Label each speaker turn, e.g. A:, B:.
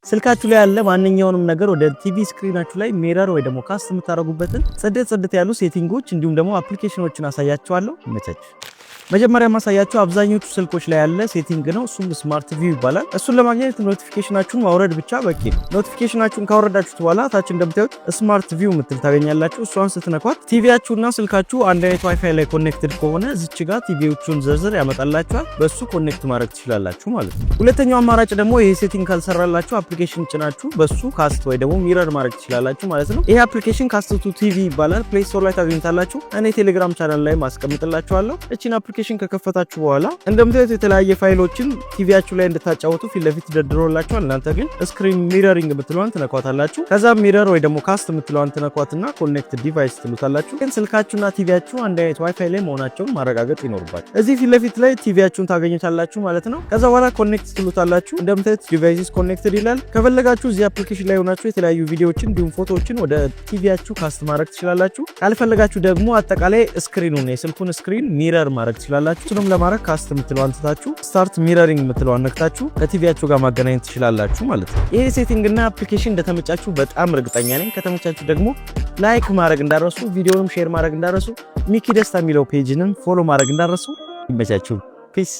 A: ስልካችሁ ላይ ያለ ማንኛውንም ነገር ወደ ቲቪ ስክሪናችሁ ላይ ሚረር ወይ ደግሞ ካስት የምታደርጉበትን ጽድት ያሉ ሴቲንጎች እንዲሁም ደግሞ አፕሊኬሽኖችን አሳያችኋለሁ። ይመቻችሁ። መጀመሪያ ማሳያችሁ አብዛኞቹ ስልኮች ላይ ያለ ሴቲንግ ነው። እሱም ስማርት ቪው ይባላል። እሱን ለማግኘት ኖቲፊኬሽናችሁን ማውረድ ብቻ በቂ ነው። ኖቲፊኬሽናችሁን ካወረዳችሁት በኋላ ታች እንደምታዩት ስማርት ቪው ምትል ታገኛላችሁ። እሷን ስትነኳት ቲቪያችሁና ስልካችሁ አንድ አይነት ዋይፋይ ላይ ኮኔክትድ ከሆነ እዚች ጋር ቲቪዎቹን ዝርዝር ያመጣላችኋል። በሱ ኮኔክት ማድረግ ትችላላችሁ ማለት ነው። ሁለተኛው አማራጭ ደግሞ ይሄ ሴቲንግ ካልሰራላችሁ አፕሊኬሽን ጭናችሁ በሱ ካስት ወይ ደግሞ ሚረር ማድረግ ትችላላችሁ ማለት ነው። ይሄ አፕሊኬሽን ካስት ቱ ቲቪ ይባላል። ፕሌይ ስቶር ላይ ታገኙታላችሁ። እኔ ቴሌግራም ቻናል ላይ ማስቀምጥላችኋለሁ። እቺን አፕሊኬሽን ከከፈታችሁ በኋላ እንደምታዩት የተለያየ ፋይሎችን ቲቪያችሁ ላይ እንድታጫወቱ ፊት ለፊት ደርድሮላችኋል። እናንተ ግን ስክሪን ሚረሪንግ የምትለዋን ትነኳታላችሁ። ከዛ ሚረር ወይ ደግሞ ካስት የምትለዋን ትነኳትና ኮኔክት ዲቫይስ ትሉታላችሁ። ግን ስልካችሁና ቲቪያችሁ አንድ አይነት ዋይፋይ ላይ መሆናቸውን ማረጋገጥ ይኖርባችሁ። እዚህ ፊት ለፊት ላይ ቲቪያችሁን ታገኙታላችሁ ማለት ነው። ከዛ በኋላ ኮኔክት ትሉታላችሁ። እንደምታዩት ዲቫይስስ ኮኔክትድ ይላል። ከፈለጋችሁ እዚህ አፕሊኬሽን ላይ ሆናችሁ የተለያዩ ቪዲዮዎችን እንዲሁም ፎቶዎችን ወደ ቲቪያችሁ ካስት ማድረግ ትችላላችሁ። ካልፈለጋችሁ ደግሞ አጠቃላይ ስክሪኑን የስልኩን ስክሪን ሚረር ማድረግ ትችላላችሁ። እሱንም ለማድረግ ካስት የምትለዋን ትታችሁ ስታርት ሚረሪንግ የምትለዋን ነክታችሁ ከቲቪያችሁ ጋር ማገናኘት ትችላላችሁ ማለት ነው። ይሄ ሴቲንግ እና አፕሊኬሽን እንደተመቻችሁ በጣም እርግጠኛ ነኝ። ከተመቻችሁ ደግሞ ላይክ ማድረግ እንዳረሱ፣ ቪዲዮንም ሼር ማድረግ እንዳረሱ፣ ሚኪ ደስታ የሚለው ፔጅንም ፎሎ ማድረግ እንዳረሱ። ይመቻችሁ። ፒስ